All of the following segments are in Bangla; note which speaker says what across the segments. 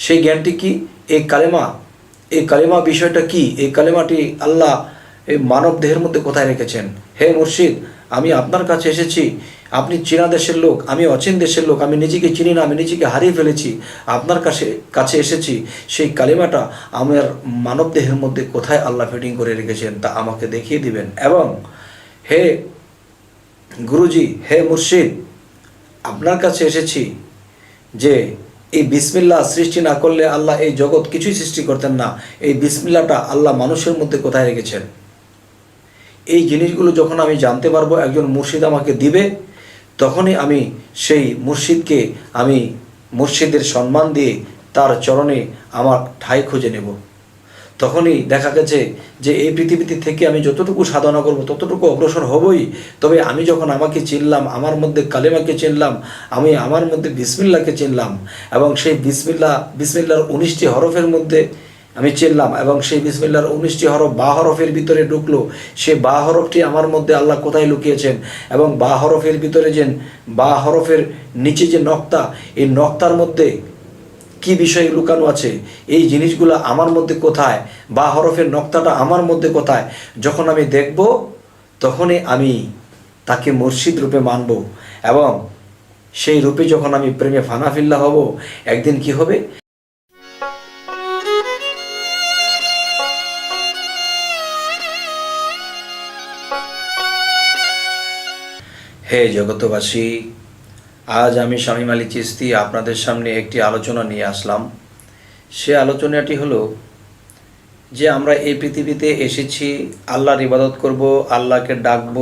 Speaker 1: সেই জ্ঞানটি কি? এই কালেমা বিষয়টা কি? এই কালেমাটি আল্লাহ এই মানব দেহের মধ্যে কোথায় রেখেছেন? হে মুর্শিদ, আমি আপনার কাছে এসেছি, আপনি চীনা দেশের লোক, আমি অচীন দেশের লোক, আমি নিজেকে চিনি না, আমি নিজেকে হারিয়ে ফেলেছি, আপনার কাছে এসেছি, সেই কালিমাটা আমার মানব দেহের মধ্যে কোথায় আল্লাহ ফিটিং করে রেখেছেন তা আমাকে দেখিয়ে দিবেন। এবং হে গুরুজি, হে মুর্শিদ, আপনার কাছে এসেছি যে এই বিসমিল্লাহ সৃষ্টি না করলে আল্লাহ এই জগৎ কিছুই সৃষ্টি করতেন না। এই বিসমিল্লাহটা আল্লাহ মানুষের মধ্যে কোথায় রেখেছেন? এই জিনিসগুলো যখন আমি জানতে পারবো, একজন মুর্শিদ আমাকে দিবে, তখনই আমি সেই মুর্শিদকে আমি মুর্শিদের সম্মান দিয়ে তার চরণে আমার ঠাঁই খুঁজে নেব। তখনই দেখা গেছে যে এই পৃথিবীতে থেকে আমি যতটুকু সাধনা করব ততটুকু অগ্রসর হবই। তবে আমি যখন আমাকে চিনলাম, আমার মধ্যে কালেমাকে চিনলাম, আমি আমার মধ্যে বিসমিল্লাহকে চিনলাম, এবং সেই বিসমিল্লাহর 19টি হরফের মধ্যে আমি চিনলাম, এবং সেই বিসমিল্লাহর 19টি হরফ বা হরফের ভিতরে ঢুকলো। সেই বা হরফটি আমার মধ্যে আল্লাহ কোথায় লুকিয়েছেন, এবং বা হরফের ভিতরে যে বা হরফের নিচে যে নক্তা, এই নক্তার মধ্যে কি বিষয় লুকানো আছে, এই জিনিসগুলো আমার মধ্যে কোথায়, বা হরফের নক্তাটা আমার মধ্যে কোথায়, যখন আমি দেখব তখনই আমি তাকে মুর্শিদ রূপে মানব। এবং সেই রূপে যখন আমি প্রেমে ফানাফিল্লা হব, একদিন কি হবে? হে জগতবাসী, আজ আমি শামীম আলী চিশতি আপনাদের সামনে একটি আলোচনা নিয়ে আসলাম। সে আলোচনাটি হলো যে আমরা এই পৃথিবীতে এসেছি আল্লাহর ইবাদত করব, আল্লাহকে ডাকব,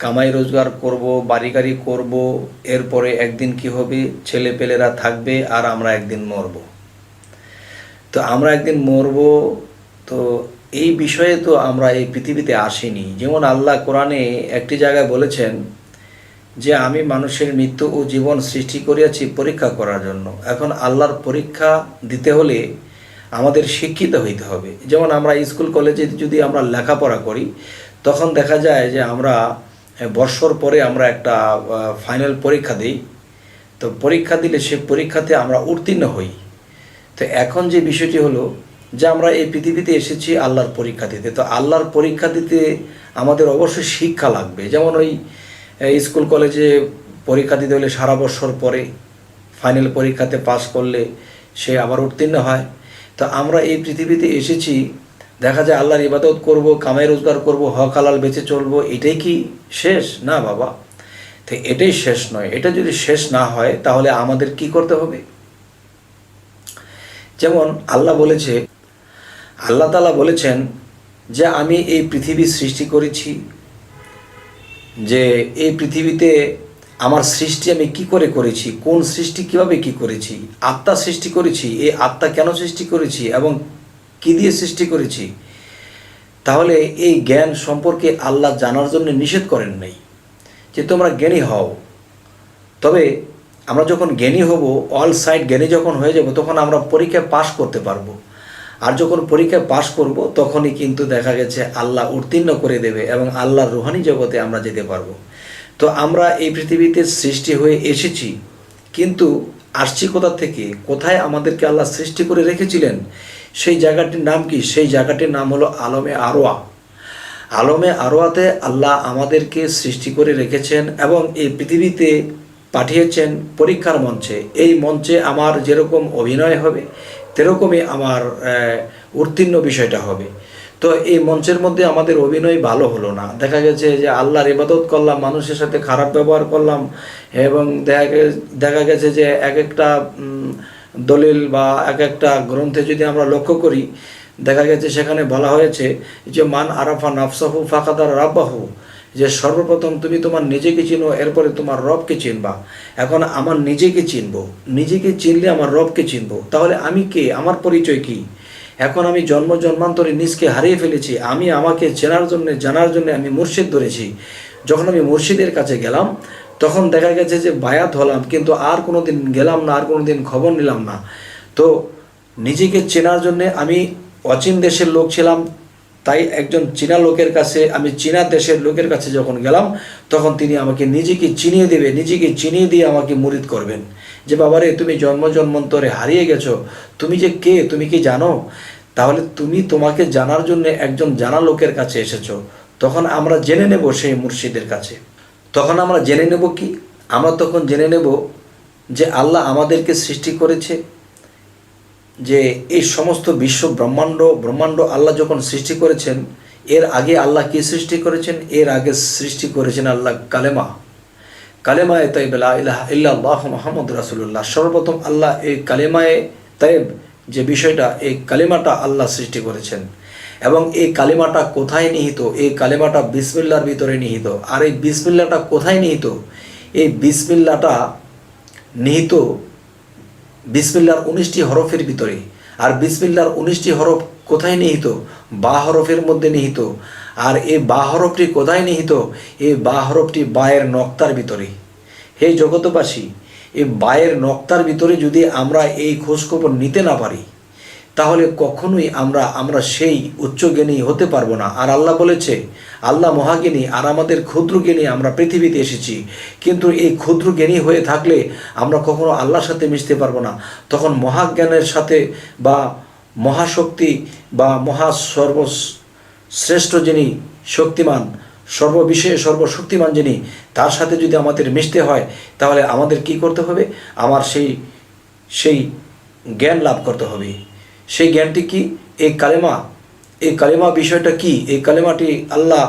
Speaker 1: কামাই রোজগার করব, বাড়ি গাড়ি করব, এরপরে একদিন কি হবে? ছেলেপেলেরা থাকবে আর আমরা একদিন মরব। তো আমরা একদিন মরব, তো এই বিষয়ে তো আমরা এই পৃথিবীতে আসিনি। যেমন আল্লাহ কোরআনে একটি জায়গায় বলেছেন যে আমি মানুষের মৃত্যু ও জীবন সৃষ্টি করিয়াছি পরীক্ষা করার জন্য। এখন আল্লাহর পরীক্ষা দিতে হলে আমাদের শিক্ষিত হইতে হবে। যেমন আমরা স্কুল কলেজে যদি আমরা লেখাপড়া করি, তখন দেখা যায় যে আমরা বর্ষর পরে আমরা একটা ফাইনাল পরীক্ষা দিই। তো পরীক্ষা দিলে সে পরীক্ষাতে আমরা উত্তীর্ণ হই। তো এখন যে বিষয়টি হলো যে আমরা এই পৃথিবীতে এসেছি আল্লাহর পরীক্ষা দিতে। তো আল্লাহর পরীক্ষা দিতে আমাদের অবশ্যই শিক্ষা লাগবে। যেমন ওই স্কুল কলেজে পরীক্ষা দিতে হলে সারা বছর পরে ফাইনাল পরীক্ষাতে পাস করলে সে আবার উত্তীর্ণ হয়। তো আমরা এই পৃথিবীতে এসেছি, দেখা যায় আল্লাহর ইবাদত করব, কামাই রোজগার করব, হক হালাল বেঁচে চলবো, এটাই কি শেষ? না বাবা, তো এটাই শেষ নয়। এটা যদি শেষ না হয় তাহলে আমাদের কি করতে হবে? যেমন আল্লাহ তাআলা বলেছেন যে আমি এই পৃথিবী সৃষ্টি করেছি, যে এই পৃথিবীতে আমার সৃষ্টি আমি কি করে করেছি, কোন সৃষ্টি কিভাবে কি করেছি, আত্মা সৃষ্টি করেছি, এই আত্মা কেন সৃষ্টি করেছি এবং কি দিয়ে সৃষ্টি করেছি। তাহলে এই জ্ঞান সম্পর্কে আল্লাহ জানার জন্য নিষেধ করেন নাই যে তোমরা জ্ঞানী হও। তবে আমরা যখন জ্ঞানী হব, অল সাইড জ্ঞানী যখন হয়ে যাব, তখন আমরা পরীক্ষায় পাশ করতে পারবো। আর যখন পরীক্ষায় পাশ করব তখনই কিন্তু দেখা গেছে আল্লাহ উত্তীর্ণ করে দেবে এবং আল্লাহর রুহানি জগতে আমরা যেতে পারবো। তো আমরা এই পৃথিবীতে সৃষ্টি হয়ে এসেছি, কিন্তু আসছি কোথা থেকে, কোথায় আমাদেরকে আল্লাহ সৃষ্টি করে রেখেছিলেন, সেই জায়গাটির নাম কি? সেই জায়গাটির নাম হলো আলমে আরওয়া। আলমে আরওয়াতে আল্লাহ আমাদেরকে সৃষ্টি করে রেখেছেন এবং এই পৃথিবীতে পাঠিয়েছেন পরীক্ষার মঞ্চে। এই মঞ্চে আমার যেরকম অভিনয় হবে সেরকমই আমার উত্তীর্ণ বিষয়টা হবে। তো এই মঞ্চের মধ্যে আমাদের অভিনয় ভালো হলো না, দেখা গেছে যে আল্লাহর ইবাদত করলাম, মানুষের সাথে খারাপ ব্যবহার করলাম, এবং দেখা গেছে যে এক একটা দলিল বা এক একটা গ্রন্থে যদি আমরা লক্ষ্য করি, দেখা গেছে সেখানে বলা হয়েছে যে মান আরাফা নাফসাহু ফাকাদার রাব্বাহু, যে সর্বপ্রথম তুমি তোমার নিজেকে চিনো, এরপরে তোমার রবকে চিনবা। এখন আমার নিজেকে চিনবো, নিজেকে চিনলে আমার রবকে চিনবো। তাহলে আমি কে? আমার পরিচয় কি? এখন আমি জন্মান্তরে নিজকে হারিয়ে ফেলেছি। আমি আমাকে জানার জন্য আমি মুর্শিদ ধরেছি। যখন আমি মুর্শিদের কাছে গেলাম তখন দেখা গেছে যে বায়াত হলাম, কিন্তু আর কোনো দিন গেলাম না, আর কোনো দিন খবর নিলাম না। তো নিজেকে চেনার জন্যে আমি অচিন দেশের লোক ছিলাম, তাই একজন চীনা লোকের কাছে, আমি চীনা দেশের লোকের কাছে যখন গেলাম, তখন তিনি আমাকে নিজেকে চিনিয়ে দেবে, নিজেকে চিনিয়ে দিয়ে আমাকে মুরিদ করবেন যে বাবারে তুমি জন্মান্তরে হারিয়ে গেছো, তুমি যে কে, তুমি কি জানো? তাহলে তোমাকে জানার জন্য একজন জানা লোকের কাছে এসেছো। তখন আমরা জেনে নেব সেই মুর্শিদের কাছে। তখন আমরা জেনে নেব কি? আমরা তখন জেনে নেব যে আল্লাহ আমাদেরকে সৃষ্টি করেছে, যে এই সমস্ত বিশ্ব ব্রহ্মাণ্ড আল্লাহ যখন সৃষ্টি করেছেন, এর আগে আল্লাহ কি সৃষ্টি করেছেন? এর আগে সৃষ্টি করেছেন আল্লাহ কালেমায়ে তাইব লা ইলাহা ইল্লাল্লাহু মুহাম্মাদুর রাসূলুল্লাহ। সর্বপ্রথম আল্লাহ এই কালেমায়ে তাইব যে বিষয়টা, এই কালেমাটা আল্লাহ সৃষ্টি করেছেন। এবং এই কালেমাটা কোথায় নিহিত? এই কালেমাটা বিসমিল্লাহর ভিতরে নিহিত। আর এই বিসমিল্লাহটা কোথায় নিহিত? এই বিসমিল্লাহটা নিহিত বিসমিল্লাহর 19টি হরফের ভিতরে। আর বিসমিল্লাহর 19টি হরফ কোথায় নিহিত? বা হরফের মধ্যে নিহিত। আর এই বা হরফটি কোথায় নিহিত? এই বা হরফটি বায়ের নক্তার ভিতরে। হে জগতবাসী, এই বায়ের নক্তার ভিতরে যদি আমরা এই খোঁজখবর নিতে না পারি, তাহলে কখনোই আমরা সেই উচ্চ জ্ঞানী হতে পারবো না। আর আল্লাহ বলেছে, আল্লাহ মহাজ্ঞানী, আর আমাদের ক্ষুদ্র জ্ঞানী আমরা পৃথিবীতে এসেছি। কিন্তু এই ক্ষুদ্র জ্ঞানী হয়ে থাকলে আমরা কখনো আল্লাহর সাথে মিশতে পারবো না। তখন মহাজ্ঞানের সাথে বা মহাশক্তি বা সর্বশ্রেষ্ঠ যিনি শক্তিমান, সর্ববিষয়ে সর্বশক্তিমান যিনি, তার সাথে যদি আমাদের মিশতে হয়, তাহলে আমাদের কি করতে হবে? আমার সেই জ্ঞান লাভ করতে হবে। সেই জ্ঞানটি কি? এই কালেমা বিষয়টা কি? এই কালেমাটি আল্লাহ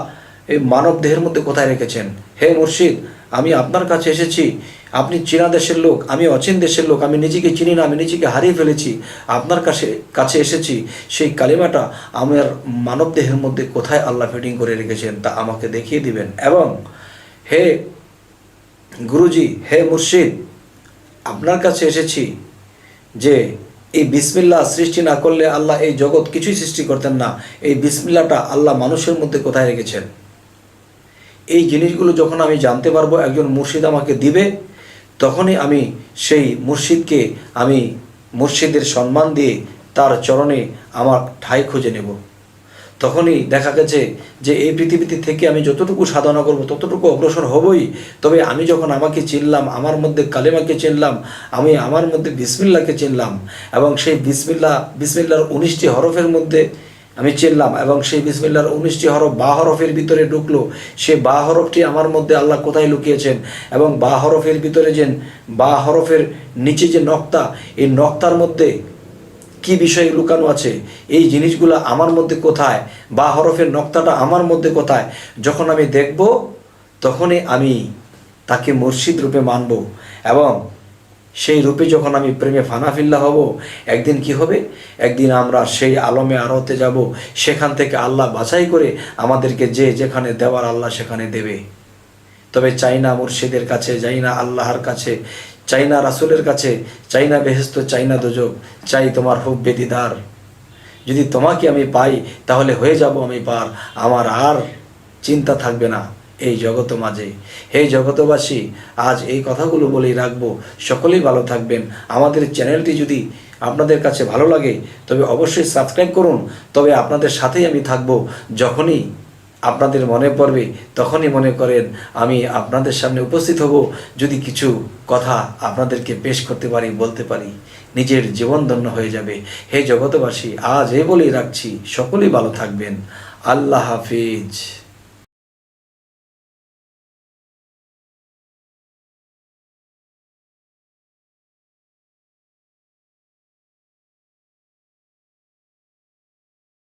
Speaker 1: এই মানব দেহের মধ্যে কোথায় রেখেছেন? হে মুর্শিদ, আমি আপনার কাছে এসেছি, আপনি চীনা দেশের লোক, আমি অচীন দেশের লোক, আমি নিজেকে চিনি না, আমি নিজেকে হারিয়ে ফেলেছি, আপনার কাছে এসেছি। সেই কালেমাটা আমার মানব দেহের মধ্যে কোথায় আল্লাহ ফিটিং করে রেখেছেন তা আমাকে দেখিয়ে দিবেন। এবং হে গুরুজি, হে মুর্শিদ, আপনার কাছে এসেছি যে এই বিসমিল্লাহ সৃষ্টি না করলে আল্লাহ এই জগৎ কিছুই সৃষ্টি করতেন না। এই বিসমিল্লাহটা আল্লাহ মানুষের মধ্যে কোথায় রেখেছেন? এই জিনিসগুলো যখন আমি জানতে পারবো, একজন মুর্শিদ আমাকে দিবে, তখনই আমি সেই মুর্শিদকে, আমি মুর্শিদের সম্মান দিয়ে তার চরণে আমার ঠাঁই খুঁজে নেব। তখনই দেখা গেছে যে এই পৃথিবীতে থেকে আমি যতটুকু সাধনা করব ততটুকু অগ্রসর হবই। তবে আমি যখন আমাকে চিনলাম, আমার মধ্যে কালেমাকে চিনলাম, আমি আমার মধ্যে বিসমিল্লাহকে চিনলাম, এবং সেই বিসমিল্লাহর 19টি হরফের মধ্যে আমি চিনলাম, এবং সেই বিসমিল্লাহর 19টি হরফ বা হরফের ভিতরে ঢুকলো। সে বা হরফটি আমার মধ্যে আল্লাহ কোথায় লুকিয়েছেন, এবং বা হরফের ভিতরে যে বা হরফের নিচে যে নক্তা, এই নক্তার মধ্যে কি বিষয় লুকানো আছে, এই জিনিসগুলো আমার মধ্যে কোথায়, বা হরফের নক্তাটা আমার মধ্যে কোথায়, যখন আমি দেখব, তখনই আমি তাকে মুর্শিদ রূপে মানব। এবং সেই রূপে যখন আমি প্রেমে ফানাফিল্লা হব, একদিন কি হবে? একদিন আমরা সেই আলমে আরতে যাব। সেখান থেকে আল্লাহ বাছাই করে আমাদেরকে যেখানে দেওয়ার আল্লাহ সেখানে দেবে। তবে চাই না মুর্শিদের কাছে, চাই না আল্লাহর কাছে, চাই না রাসূলের কাছে, চাই না বেহেশত, চাই না দোজখ, চাই তোমার হুব্বে দিদার। যদি তোমাকে আমি পাই, তাহলে হয়ে যাব আমি পার, আমার আর চিন্তা থাকবে না এই জগত মাঝে। হে জগতবাসী, আজ এই কথাগুলো বলেই রাখবো। সকলেই ভালো থাকবেন। আমাদের চ্যানেলটি যদি আপনাদের কাছে ভালো লাগে, তবে অবশ্যই সাবস্ক্রাইব করুন। তবে আপনাদের সাথেই আমি থাকবো। যখনই আপনাদের মনে পড়বে, তখনই মনে করেন আমি আপনাদের সামনে উপস্থিত হব। যদি কিছু কথা আপনাদেরকে পেশ করতে পারি, বলতে পারি, নিজের জীবন ধন্য হয়ে যাবে। হে জগতবাসী, আজ এই বলেই রাখছি, সকলেই ভালো থাকবেন। আল্লাহ হাফিজ।